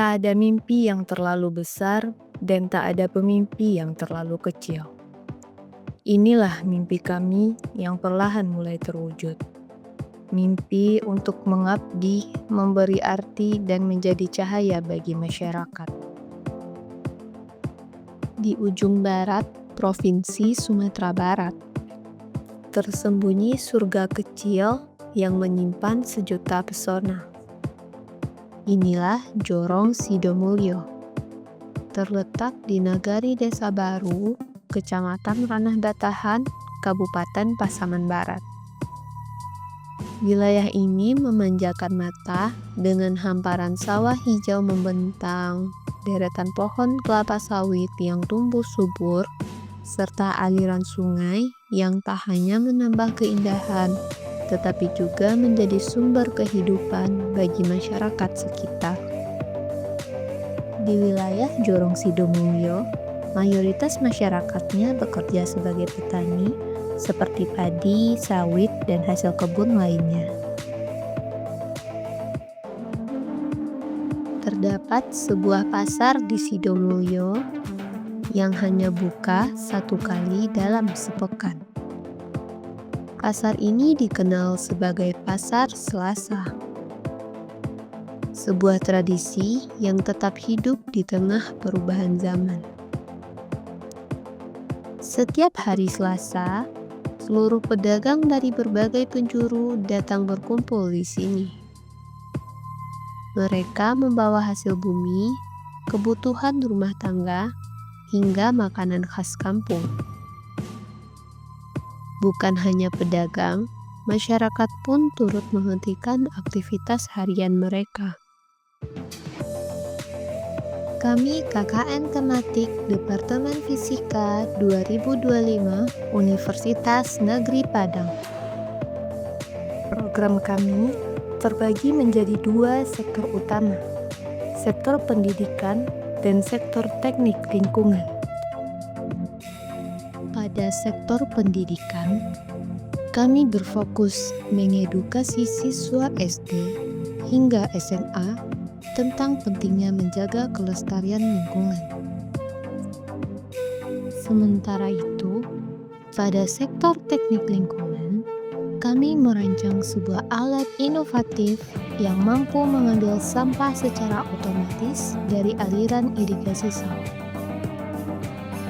Tak ada mimpi yang terlalu besar dan tak ada pemimpi yang terlalu kecil. Inilah mimpi kami yang perlahan mulai terwujud. Mimpi untuk mengabdi, memberi arti, dan menjadi cahaya bagi masyarakat. Di ujung barat, Provinsi Sumatera Barat, tersembunyi surga kecil yang menyimpan sejuta pesona. Inilah Jorong Sidomulyo, terletak di Nagari Desa Baru, Kecamatan Ranah Batahan, Kabupaten Pasaman Barat. Wilayah ini memanjakan mata dengan hamparan sawah hijau membentang, deretan pohon kelapa sawit yang tumbuh subur, serta aliran sungai yang tak hanya menambah keindahan, tetapi juga menjadi sumber kehidupan bagi masyarakat sekitar. Di wilayah Jorong Sidomulyo, mayoritas masyarakatnya bekerja sebagai petani, seperti padi, sawit, dan hasil kebun lainnya. Terdapat sebuah pasar di Sidomulyo yang hanya buka satu kali dalam sepekan. Pasar ini dikenal sebagai Pasar Selasa, sebuah tradisi yang tetap hidup di tengah perubahan zaman. Setiap hari Selasa, seluruh pedagang dari berbagai penjuru datang berkumpul di sini. Mereka membawa hasil bumi, kebutuhan rumah tangga, hingga makanan khas kampung. Bukan hanya pedagang, masyarakat pun turut menghentikan aktivitas harian mereka. Kami KKN Tematik Departemen Fisika 2025 Universitas Negeri Padang. Program kami terbagi menjadi dua sektor utama, sektor pendidikan dan sektor teknik lingkungan. Pada sektor pendidikan, kami berfokus mengedukasi siswa SD hingga SMA tentang pentingnya menjaga kelestarian lingkungan. Sementara itu, pada sektor teknik lingkungan, kami merancang sebuah alat inovatif yang mampu mengambil sampah secara otomatis dari aliran irigasi sawah.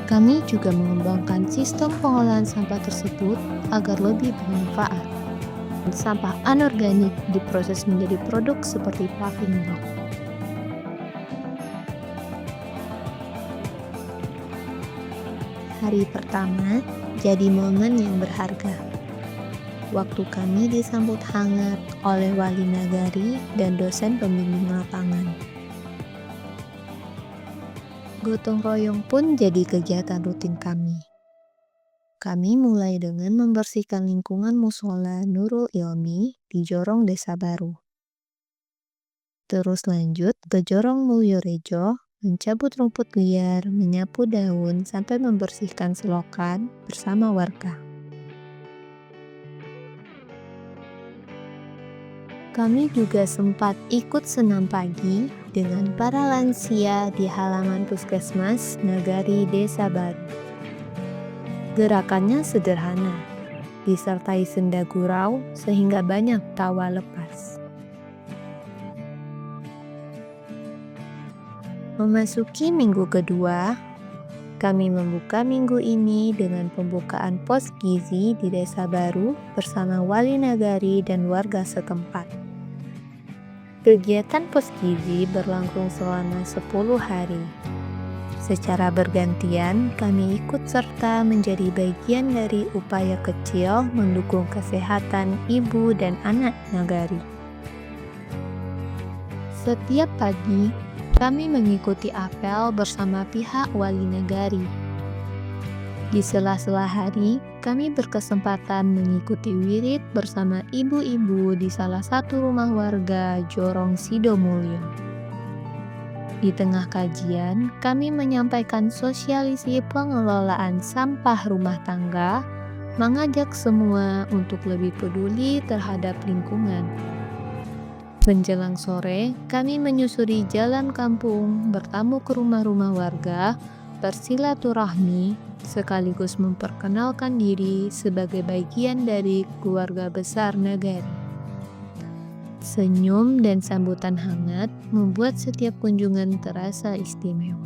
Kami juga mengembangkan sistem pengolahan sampah tersebut agar lebih bermanfaat. Sampah anorganik diproses menjadi produk seperti paving block. Hari pertama jadi momen yang berharga. Waktu kami disambut hangat oleh wali nagari dan dosen pembimbing lapangan. Gotong royong pun jadi kegiatan rutin kami. Kami mulai dengan membersihkan lingkungan musola Nurul Ilmi di Jorong Desa Baru. Terus lanjut ke Jorong Mulyorejo, mencabut rumput liar, menyapu daun, sampai membersihkan selokan bersama warga. Kami juga sempat ikut senam pagi dengan para lansia di halaman Puskesmas Nagari Desa Baru. Gerakannya sederhana, disertai senda gurau sehingga banyak tawa lepas. Memasuki minggu kedua, kami membuka minggu ini dengan pembukaan pos gizi di Desa Baru bersama wali nagari dan warga setempat. Kegiatan pos gizi berlangsung selama 10 hari. Secara bergantian, kami ikut serta menjadi bagian dari upaya kecil mendukung kesehatan ibu dan anak nagari. Setiap pagi, kami mengikuti apel bersama pihak wali nagari. Di sela-sela hari, kami berkesempatan mengikuti wirid bersama ibu-ibu di salah satu rumah warga Jorong Sidomulyo. Di tengah kajian, kami menyampaikan sosialisasi pengelolaan sampah rumah tangga, mengajak semua untuk lebih peduli terhadap lingkungan. Menjelang sore, kami menyusuri jalan kampung, bertamu ke rumah-rumah warga, bersilaturahmi, sekaligus memperkenalkan diri sebagai bagian dari keluarga besar Nagari. Senyum dan sambutan hangat membuat setiap kunjungan terasa istimewa.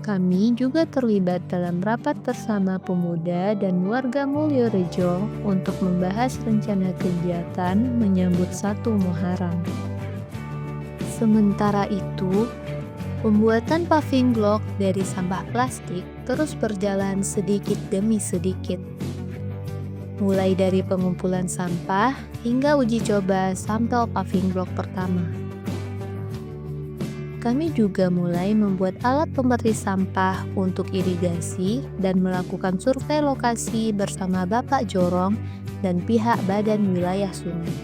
Kami juga terlibat dalam rapat bersama pemuda dan warga Mulyorejo untuk membahas rencana kegiatan menyambut 1 Muharram. Sementara itu, pembuatan paving block dari sampah plastik terus berjalan sedikit demi sedikit. Mulai dari pengumpulan sampah hingga uji coba sampel paving block pertama. Kami juga mulai membuat alat pembersih sampah untuk irigasi dan melakukan survei lokasi bersama Bapak Jorong dan pihak Badan Wilayah Sungai.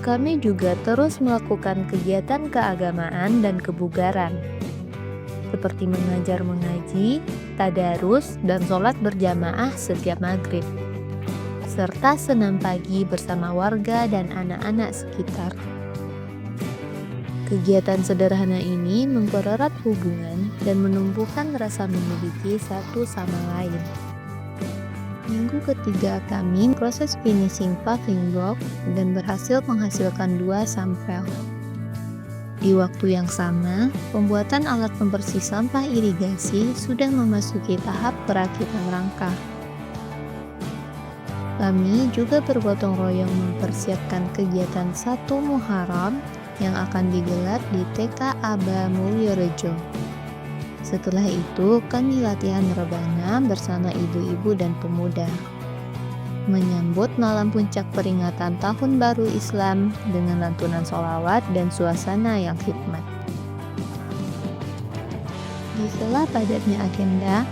Kami juga terus melakukan kegiatan keagamaan dan kebugaran, seperti mengajar mengaji, tadarus, dan sholat berjamaah setiap maghrib, serta senam pagi bersama warga dan anak-anak sekitar. Kegiatan sederhana ini mempererat hubungan dan menumbuhkan rasa memiliki satu sama lain. Minggu ketiga kami proses finishing paving block dan berhasil menghasilkan 2 sampel. Di waktu yang sama, pembuatan alat pembersih sampah irigasi sudah memasuki tahap perakitan rangka. Kami juga bergotong royong mempersiapkan kegiatan 1 Muharram yang akan digelar di TK Aba Mulyorejo. Setelah itu, kami latihan rebana bersama ibu-ibu dan pemuda, menyambut malam puncak peringatan Tahun Baru Islam dengan lantunan sholawat dan suasana yang hikmat. Di sela padatnya agenda,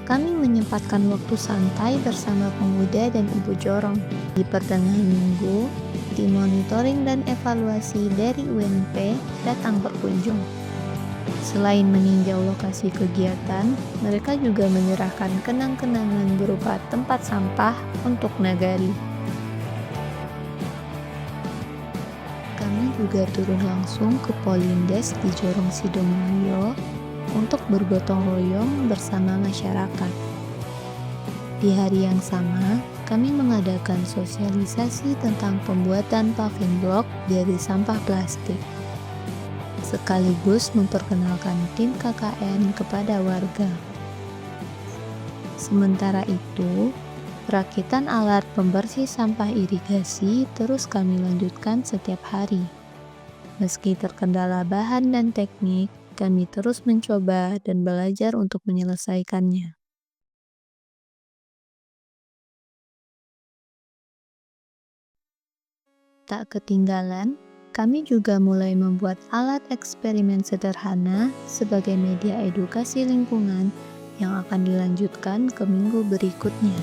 kami menyempatkan waktu santai bersama pemuda dan ibu Jorong. Di pertengahan minggu, tim monitoring dan evaluasi dari UNP datang berkunjung. Selain meninjau lokasi kegiatan, mereka juga menyerahkan kenang-kenangan berupa tempat sampah untuk Nagari. Kami juga turun langsung ke Polindes di Jorong Sidomulyo untuk bergotong royong bersama masyarakat. Di hari yang sama, kami mengadakan sosialisasi tentang pembuatan paving block dari sampah plastik, sekaligus memperkenalkan tim KKN kepada warga. Sementara itu, perakitan alat pembersih sampah irigasi terus kami lanjutkan setiap hari. Meski terkendala bahan dan teknik, kami terus mencoba dan belajar untuk menyelesaikannya. Tak ketinggalan, kami juga mulai membuat alat eksperimen sederhana sebagai media edukasi lingkungan yang akan dilanjutkan ke minggu berikutnya.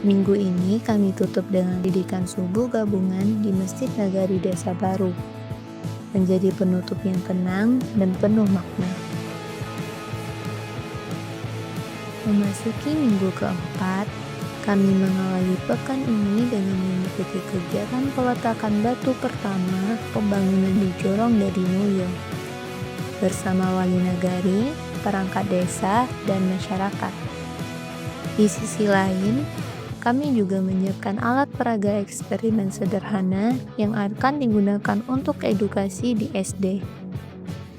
Minggu ini kami tutup dengan didikan subuh gabungan di Masjid Nagari Desa Baru, menjadi penutup yang tenang dan penuh makna. Memasuki minggu keempat, kami mengawali pekan ini dengan mengikuti kegiatan peletakan batu pertama pembangunan di Jorong Dadi Mulyo bersama wali nagari, perangkat desa, dan masyarakat. Di sisi lain, kami juga menyiapkan alat peraga eksperimen sederhana yang akan digunakan untuk edukasi di SD.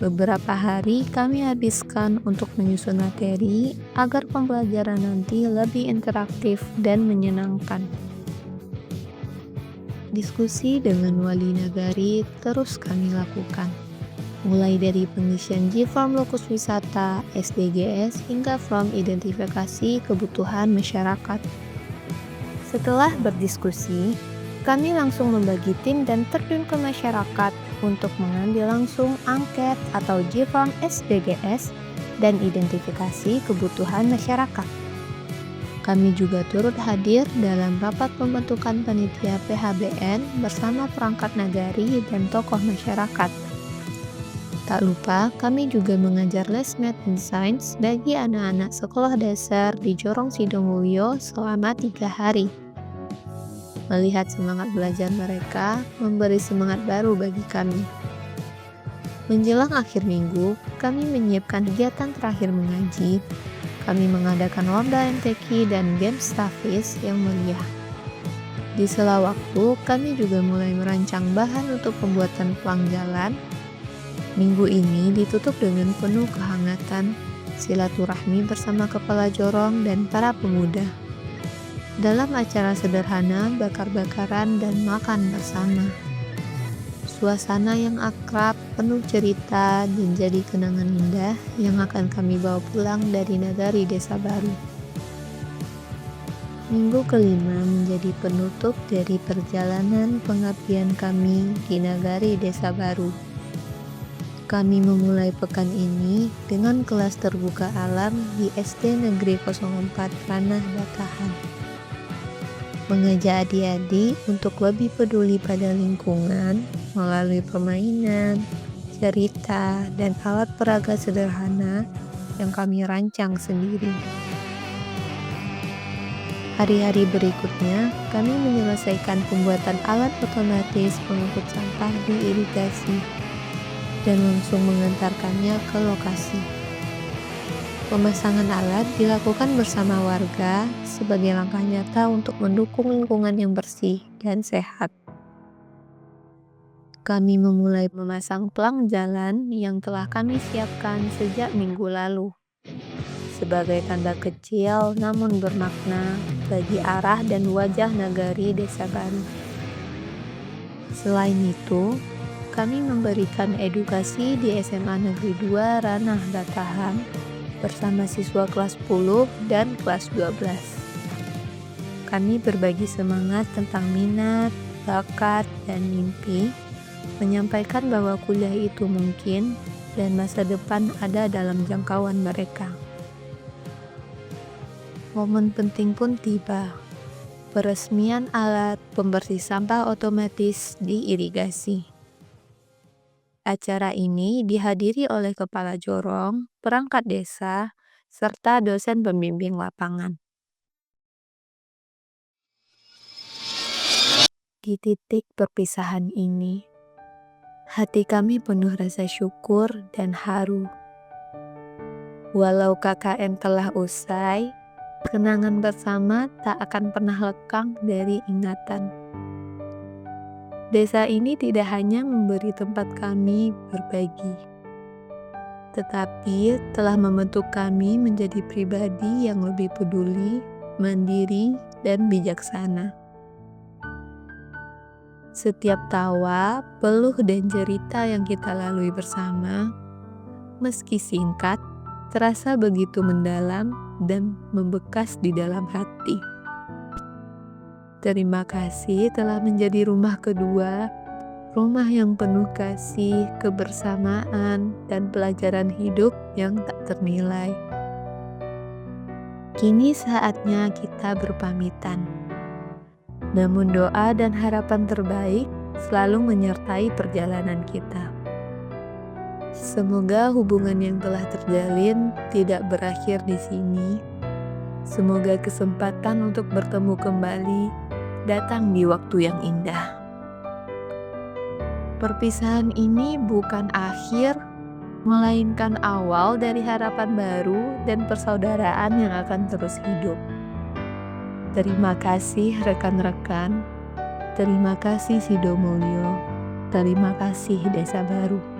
Beberapa hari kami habiskan untuk menyusun materi agar pembelajaran nanti lebih interaktif dan menyenangkan. Diskusi dengan wali nagari terus kami lakukan, mulai dari pengisian G-Form lokus wisata, SDGs, hingga form identifikasi kebutuhan masyarakat. Setelah berdiskusi, kami langsung membagi tim dan terjun ke masyarakat untuk mengambil langsung angket atau G-Form SDGs dan identifikasi kebutuhan masyarakat. Kami juga turut hadir dalam rapat pembentukan panitia PHBN bersama perangkat nagari dan tokoh masyarakat. Tak lupa, kami juga mengajar les Math and Science bagi anak-anak sekolah dasar di Jorong Sidomulyo selama 3 hari. Melihat semangat belajar mereka memberi semangat baru bagi kami. Menjelang akhir minggu, kami menyiapkan kegiatan terakhir mengaji. Kami mengadakan lomba MTQ dan game Staffis yang meriah. Di sela waktu, kami juga mulai merancang bahan untuk pembuatan pelang jalan. Minggu ini ditutup dengan penuh kehangatan, silaturahmi bersama kepala jorong dan para pemuda. Dalam acara sederhana, bakar-bakaran dan makan bersama. Suasana yang akrab, penuh cerita, dan jadi kenangan indah yang akan kami bawa pulang dari nagari desa baru. Minggu kelima menjadi penutup dari perjalanan pengabdian kami di nagari desa baru. Kami memulai pekan ini dengan kelas terbuka alam di SD Negeri 04 Ranah Batahan. Mengajak adik-adik untuk lebih peduli pada lingkungan melalui permainan, cerita, dan alat peraga sederhana yang kami rancang sendiri. Hari-hari berikutnya, kami menyelesaikan pembuatan alat otomatis pengangkut sampah di irigasi dan langsung mengantarkannya ke lokasi. Pemasangan alat dilakukan bersama warga sebagai langkah nyata untuk mendukung lingkungan yang bersih dan sehat. Kami memulai memasang pelang jalan yang telah kami siapkan sejak minggu lalu. Sebagai tanda kecil namun bermakna bagi arah dan wajah nagari desa baru. Selain itu, kami memberikan edukasi di SMA Negeri 2 Ranah Batahan bersama siswa kelas 10 dan kelas 12. Kami berbagi semangat tentang minat, bakat, dan mimpi, menyampaikan bahwa kuliah itu mungkin dan masa depan ada dalam jangkauan mereka. Momen penting pun tiba, peresmian alat pembersih sampah otomatis di irigasi. Acara ini dihadiri oleh kepala jorong, perangkat desa, serta dosen pembimbing lapangan. Di titik perpisahan ini, hati kami penuh rasa syukur dan haru. Walau KKN telah usai, kenangan bersama tak akan pernah lekang dari ingatan. Desa ini tidak hanya memberi tempat kami berbagi, tetapi telah membentuk kami menjadi pribadi yang lebih peduli, mandiri, dan bijaksana. Setiap tawa, peluh, dan cerita yang kita lalui bersama, meski singkat, terasa begitu mendalam dan membekas di dalam hati. Terima kasih telah menjadi rumah kedua, rumah yang penuh kasih, kebersamaan, dan pelajaran hidup yang tak ternilai. Kini saatnya kita berpamitan. Namun doa dan harapan terbaik selalu menyertai perjalanan kita. Semoga hubungan yang telah terjalin tidak berakhir di sini. Semoga kesempatan untuk bertemu kembali datang di waktu yang indah. Perpisahan ini bukan akhir, melainkan awal dari harapan baru dan persaudaraan yang akan terus hidup. Terima kasih rekan-rekan, terima kasih Sidomulyo, terima kasih Desa Baru.